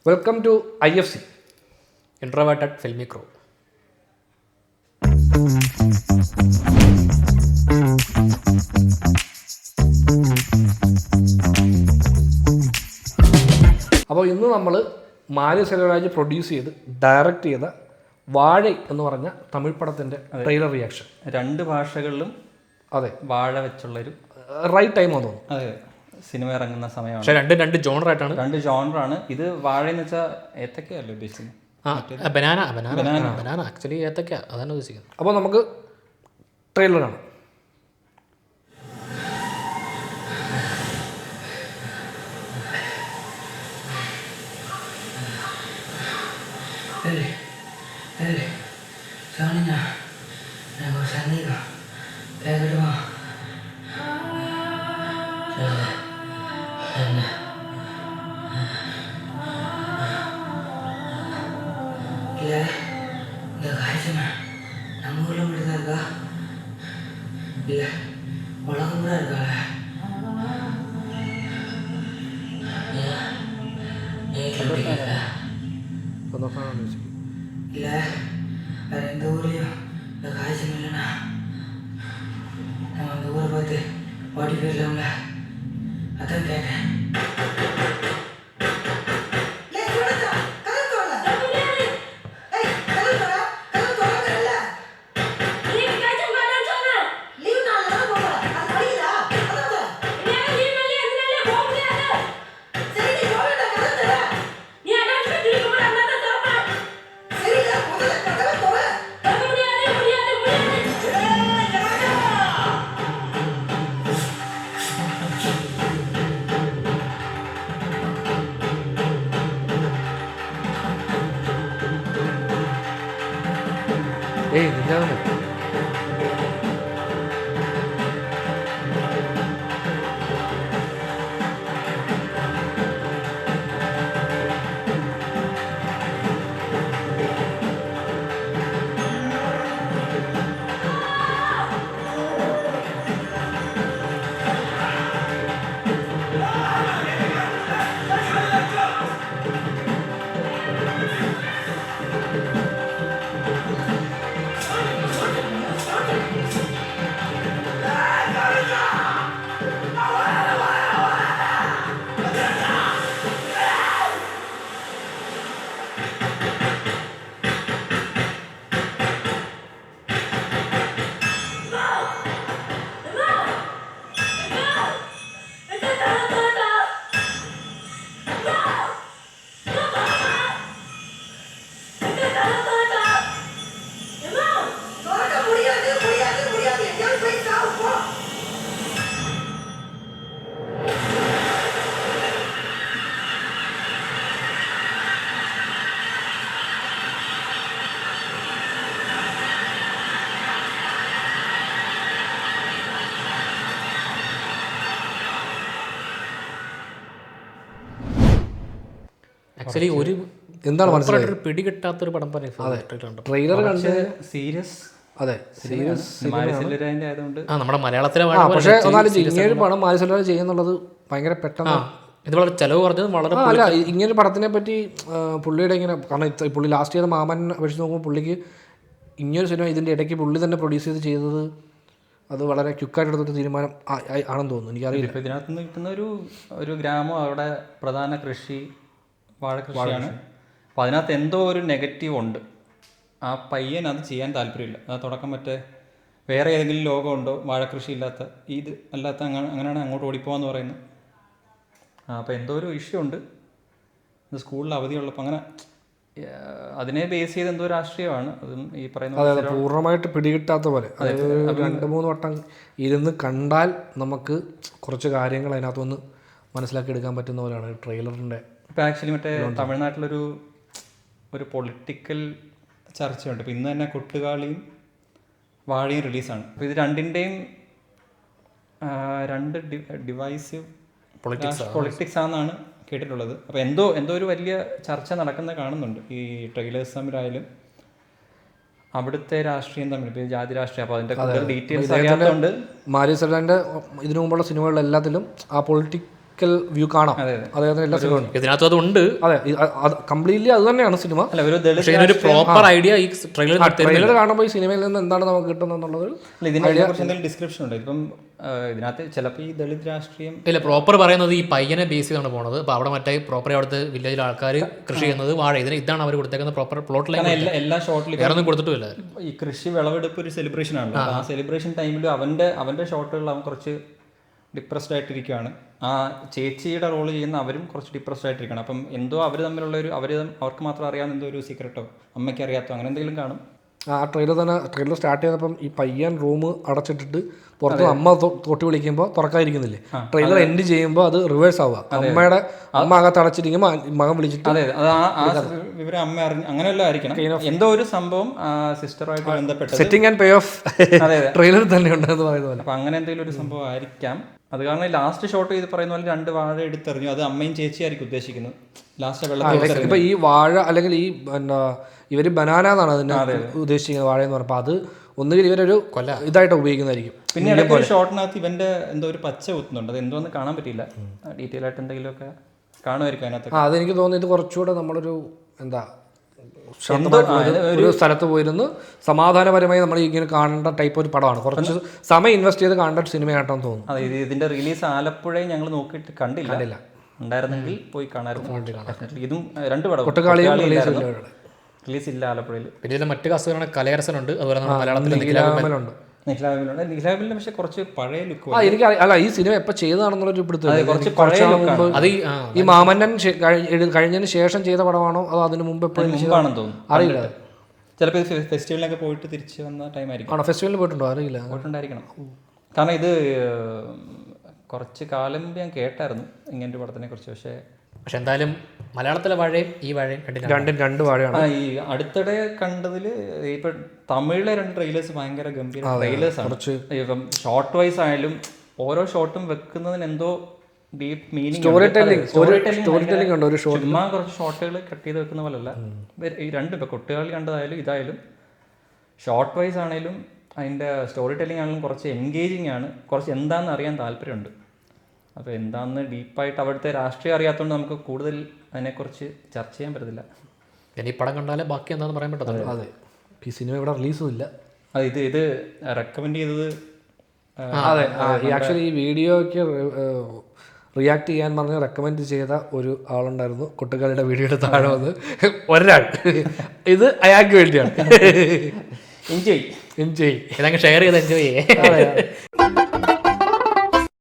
Welcome to IFC, introverted filmy crew. അപ്പോൾ ഇന്ന് നമ്മൾ മാരി സെൽവരാജ് പ്രൊഡ്യൂസ് ചെയ്ത് ഡയറക്റ്റ് ചെയ്ത വാഴ എന്ന് പറഞ്ഞ തമിഴ് പടത്തിൻ്റെ ട്രെയിലർ റിയാക്ഷൻ. 2 ഭാഷകളിലും അതെ, വാഴ വെച്ചുള്ളൊരു റൈറ്റ് ടൈം ആണെന്ന് തോന്നുന്നു. അതെ, സിനിമ ഇറങ്ങുന്ന സമയമാണ്. പക്ഷേ രണ്ട് ജോണറായിട്ടാണ്. 2 ജോണറാണ്. ഇത് വാഴ എന്ന് വെച്ചാൽ ഏത്തക്കയല്ലേ ഉദ്ദേശിക്കുന്നത്? ബനാന ആക്ച്വലി ഏത്തക്ക, അതാണ് ഉദ്ദേശിക്കുന്നത്. അപ്പോൾ നമുക്ക് ട്രെയിലർ കാണാം. இல்லை, இந்த காய்ச்சல் நம்ம ஊரில் மட்டும்தான் இருக்கா? இல்லை, உலகம் கூட இருக்காள? இல்லை, வேற எந்த ஊர்லேயும் இந்த காய்ச்சல் இல்லைண்ணா. நம்ம அந்த ஊரை பார்த்து ஓடி போயிடலாம்ல, அதான் கேட்டேன். ഏയ് നിജാണ്. ആക്ച്വലി ഒരു എന്താണ് മനസ്സിലായത്, പിടി കിട്ടാത്തൊരു പടം പറയുന്നത് ട്രെയിലർ കണ്ട് സീരിയസ്. അതെ, സീരിയസ് ആയതുകൊണ്ട് നമ്മുടെ മലയാളത്തിലെ. പക്ഷേ എന്നാലും ഇങ്ങനെ പടം മാരി സെൽവരാജ് ചെയ്യുന്നുള്ളത് ഭയങ്കര പെട്ടെന്ന്. ഇത് വളരെ ചിലവ് പറഞ്ഞത് വളരെ അല്ല. ഇങ്ങനെ പടത്തിനെ പറ്റി പുള്ളിയുടെ ഇങ്ങനെ, കാരണം പുള്ളി ലാസ്റ്റ് ചെയ്ത മാമൻ അപേക്ഷിച്ച് നോക്കുമ്പോൾ പുള്ളിക്ക് ഇങ്ങനൊരു സിനിമ ഇതിൻ്റെ ഇടയ്ക്ക് പുള്ളി തന്നെ പ്രൊഡ്യൂസ് ചെയ്തത് അത് വളരെ ക്വിക്കായിട്ട് എടുത്തൊരു തീരുമാനം ആണെന്ന് തോന്നുന്നു. എനിക്കറിയില്ല. ഇപ്പോൾ ഇതിനകത്ത് നിന്ന് കിട്ടുന്ന ഒരു ഗ്രാമം, അവിടെ പ്രധാന കൃഷി വാഴകൃഷിയാണ്. അപ്പോൾ അതിനകത്ത് എന്തോ ഒരു നെഗറ്റീവ് ഉണ്ട്. ആ പയ്യൻ അത് ചെയ്യാൻ താല്പര്യമില്ല. അത് തുടക്കം മറ്റേ വേറെ ഏതെങ്കിലും ലോകമുണ്ടോ വാഴകൃഷി ഇല്ലാത്ത, ഇത് അല്ലാത്ത അങ്ങനെയാണ് അങ്ങോട്ട് ഓടിപ്പോകാന്ന് പറയുന്നത്. അപ്പോൾ എന്തോ ഒരു ഇഷ്യൂ ഉണ്ട്. ഇത് സ്കൂളിൽ അവധിയുള്ളപ്പോൾ അങ്ങനെ അതിനെ ബേസ് ചെയ്ത് എന്തോ രാഷ്ട്രീയമാണ് അതും ഈ പറയുന്നത്. പൂർണ്ണമായിട്ട് പിടികിട്ടാത്ത പോലെ. അതായത് 2-3 വട്ടം ഇരുന്ന് കണ്ടാൽ നമുക്ക് കുറച്ച് കാര്യങ്ങൾ അതിനകത്തുനിന്ന് മനസ്സിലാക്കി എടുക്കാൻ പറ്റുന്ന പോലെയാണ് ട്രെയിലറിൻ്റെ. ഇപ്പോൾ ആക്ച്വലി മറ്റേ തമിഴ്നാട്ടിലൊരു പൊളിറ്റിക്കൽ ചർച്ചയുണ്ട്. ഇപ്പോൾ ഇന്ന് തന്നെ കൊട്ടുകാളിയും വാഴയും റിലീസാണ്. അപ്പോൾ ഇത് രണ്ടിൻ്റെയും 2 ഡിവൈസീവ് പൊളിറ്റിക്സ് ആണെന്നാണ് കേട്ടിട്ടുള്ളത്. അപ്പോൾ എന്തോ ഒരു വലിയ ചർച്ച നടക്കുന്ന കാണുന്നുണ്ട് ഈ ട്രെയിലേഴ്സ് തമ്മിലായാലും അവിടുത്തെ രാഷ്ട്രീയം തമ്മിൽ. ഇപ്പോൾ ജാതി രാഷ്ട്രീയം, അപ്പോൾ അതിൻ്റെ ഡീറ്റെയിൽസ് അറിയാത്തതുകൊണ്ട് മാരി സെൽവരാജിൻ്റെ ഇതിനു മുമ്പുള്ള സിനിമകളിലെല്ലാത്തിലും ആ വ്യൂ കാണാം. അദ്ദേഹത്തിന് എല്ലാ സിനിമ ഇതിനകത്ത് അതുണ്ട്. അതെ, കംപ്ലീറ്റ്ലി അത് തന്നെയാണ് സിനിമ. ഒരു പ്രോപ്പർ ഐഡിയ ഈ ട്രെയിലർ കാണുമ്പോൾ ഈ സിനിമയിൽ നിന്ന് എന്താണ് നമുക്ക് കിട്ടുന്നത് എന്നുള്ളത് ഡിസ്ക്രിപ്ഷൻ ഉണ്ട്. ഇപ്പം ഇതിനകത്ത് ചിലപ്പോൾ ഈ ദളിത് രാഷ്ട്രീയം ഇല്ല, പ്രോപ്പർ പറയുന്നത് ഈ പയ്യനെ ബേസ് ചെയ്താണ് പോകുന്നത്. അപ്പോൾ അവിടെ മറ്റേ പ്രോപ്പർ അവിടുത്തെ വില്ലേജിലെ ആൾക്കാർ കൃഷി ചെയ്യുന്നത് വാഴ, ഇതാണ് അവർ കൊടുത്തേക്കുന്ന പ്രോപ്പർ പ്ലോട്ട് ലൈൻ. എല്ലാ ഷോട്ടിലും വേറെ ഒന്നും കൊടുത്തിട്ടില്ല. ഈ കൃഷി വിളവെടുപ്പ് ഒരു സെലിബ്രേഷൻ ആണല്ലോ. ആ സെലിബ്രേഷൻ ടൈമിൽ അവന്റെ ഷോട്ടുകളിൽ അവൻ കുറച്ച് ഡിപ്രസ്ഡ് ആയിട്ടിരിക്കുകയാണ്. ആ ചേച്ചിയുടെ റോള് ചെയ്യുന്ന അവരും കുറച്ച് ഡിപ്രസ്ഡ് ആയിട്ടിരിക്കുകയാണ്. അപ്പം എന്തോ അവർ തമ്മിലുള്ള ഒരു അവർക്ക് മാത്രം അറിയാവുന്ന എന്തോ ഒരു സീക്രട്ടോ അമ്മയ്ക്ക് അറിയാത്തോ അങ്ങനെ എന്തെങ്കിലും കാണും. ആ ട്രെയിലർ സ്റ്റാർട്ട് ചെയ്തപ്പം ഈ പയ്യൻ റൂം അടച്ചിട്ടിട്ട് പുറത്ത് അമ്മ തൊട്ടി വിളിക്കുമ്പോൾ തുറക്കാതിരിക്കുന്നില്ലേ, ട്രെയിലർ എൻഡ് ചെയ്യുമ്പോൾ അത് റിവേഴ്സ് ആവുക. അമ്മ അകത്ത് അടച്ചിരിക്കുമ്പോൾ മകൻ വിളിച്ചിട്ട് വിവരം അമ്മ അറിഞ്ഞ് അങ്ങനെയല്ല ആയിരിക്കണം. എന്തോ ഒരു സംഭവം സിസ്റ്ററുമായിട്ട് ബന്ധപ്പെട്ട് setting and pay of trailer തന്നെ ഉണ്ടെന്ന് പറയുന്ന പോലെ. അപ്പം അങ്ങനെ എന്തെങ്കിലും ഒരു സംഭവം ആയിരിക്കാം. അത് കാരണം ലാസ്റ്റ് ഷോട്ട് ചെയ്ത് പറയുന്ന പോലെ 2 വാഴ എടുത്തെറിഞ്ഞു. അത് അമ്മയും ചേച്ചിയായിരിക്കും ഉദ്ദേശിക്കുന്നത്. ലാസ്റ്റ് വെള്ളത്തിൽ ഇപ്പൊ ഈ വാഴ അല്ലെങ്കിൽ ഈ ഇവര് ബനാന എന്നാണ് അതിനെ ഉദ്ദേശിക്കുന്നത്, വാഴ എന്ന് പറഞ്ഞപ്പോൾ അത് ഒന്നുകിൽ ഇവരൊരു ഇതായിട്ട് ഉപയോഗിക്കുന്നതായിരിക്കും. പിന്നെ ഇടയ്ക്ക് ഒരു ഷോട്ടിനകത്ത് ഇവന്റെ എന്തോ ഒരു പച്ച കുത്തുന്നുണ്ട്. അത് എന്തോന്ന് കാണാൻ പറ്റില്ല. ഡീറ്റെയിൽ ആയിട്ട് എന്തെങ്കിലുമൊക്കെ കാണുമായിരിക്കും അതിനകത്ത്. അതെനിക്ക് തോന്നുന്നു ഇത് കുറച്ചുകൂടെ നമ്മളൊരു എന്താ ഒരു സ്ഥലത്ത് പോയിരുന്ന് സമാധാനപരമായി നമ്മൾ ഇങ്ങനെ കാണേണ്ട ടൈപ്പ് ഒരു പടമാണ്. കുറച്ച് സമയം ഇൻവെസ്റ്റ് ചെയ്ത് കാണേണ്ട ഒരു സിനിമയായിട്ടാണെന്ന് തോന്നുന്നു. അതെ, ഇതിന്റെ റിലീസ് ആലപ്പുഴയും ഞങ്ങൾ നോക്കിയിട്ട് കണ്ടില്ല. ഉണ്ടായിരുന്നെങ്കിൽ പോയി കാണാറുണ്ട്. ഇതും 2 പടം റിലീസ് ഇല്ല ആലപ്പുഴയിൽ. പിന്നെ ഇതിലെ മറ്റു കാസ്റ്റുകളാണ് കലയരസനുണ്ട്, അതുപോലെ മലയാളത്തിൽ നിഖിലാവിലുണ്ട്. നിഖിലാവിൽ പക്ഷെ കുറച്ച് പഴയ ലുക്ക്. എനിക്ക് അല്ല ഈ സിനിമ എപ്പോൾ ചെയ്തതാണെന്നുള്ളൊരു പിടുത്തം. കുറച്ച് പഴയ അത് ഈ മാമന്നൻ കഴിഞ്ഞതിന് ശേഷം ചെയ്ത പടമാണോ അതോ അതിന് മുമ്പ് എപ്പോഴാണെന്ന് തോന്നുന്നു, അറിയില്ല. ചിലപ്പോൾ ഫെസ്റ്റിവലിനൊക്കെ പോയിട്ട് തിരിച്ച് വന്ന ടൈം ആയിരിക്കും. ആണോ, ഫെസ്റ്റിവലിൽ പോയിട്ടുണ്ടോ? അറിയില്ല. പോയിട്ടുണ്ടായിരിക്കണം. കാരണം ഇത് കുറച്ച് കാലം ഞാൻ കേട്ടായിരുന്നു ഇങ്ങനൊരു പടത്തിനെ കുറിച്ച്. പക്ഷെ എന്തായാലും മലയാളത്തിലെ വാഴയും ഈ വാഴയും രണ്ട് വാഴയാണ്. ഈ അടുത്തിടെ കണ്ടതിൽ ഇപ്പൊ തമിഴിലെ 2 ട്രെയിലേഴ്സ് ഭയങ്കര ഗംഭീര ട്രെയിലേഴ്സ് ആണ്. ഇപ്പം ഷോർട്ട് വൈസ് ആയാലും ഓരോ ഷോട്ടും വെക്കുന്നതിന് എന്തോ ഡീപ്പ് മീനിങ്, ചുമ്മാ കുറച്ച് ഷോട്ടുകൾ കട്ട് ചെയ്ത് വെക്കുന്ന പോലല്ല. ഈ 2 ഇപ്പൊ കുട്ടികളിൽ കണ്ടതായാലും ഇതായാലും ഷോർട്ട് വൈസ് ആണെങ്കിലും അതിൻ്റെ സ്റ്റോറി ടെല്ലിംഗ് ആണെങ്കിലും കുറച്ച് എൻഗേജിങ് ആണ്. കുറച്ച് എന്താണെന്ന് അറിയാൻ താല്പര്യമുണ്ട്. അപ്പോൾ എന്താണെന്ന് ഡീപ്പായിട്ട് അവിടുത്തെ രാഷ്ട്രീയം അറിയാത്തതുകൊണ്ട് നമുക്ക് കൂടുതൽ അതിനെക്കുറിച്ച് ചർച്ച ചെയ്യാൻ പറ്റത്തില്ല. ഇനി പടം കണ്ടാലേ ബാക്കി എന്താണെന്ന് പറയാൻ പറ്റത്തില്ല. അതെ, ഈ സിനിമ ഇവിടെ റിലീസും ഇല്ല. ഇത് റെക്കമെൻഡ് ചെയ്തത് അതെ, ആക്ച്വലി ഈ വീഡിയോയ്ക്ക് റിയാക്ട് ചെയ്യാൻ പറഞ്ഞ് റെക്കമെൻഡ് ചെയ്ത ഒരു ആളുണ്ടായിരുന്നു. കുട്ടികളുടെ വീഡിയോയുടെ താഴെ വന്ന് ഒരാൾ ഇത് അയാൾക്ക് വേണ്ടിയാണ്. എൻജോയ് ഇതങ്ങ് ഷെയർ ചെയ്ത് എൻജോയ് ചെയ്യേ.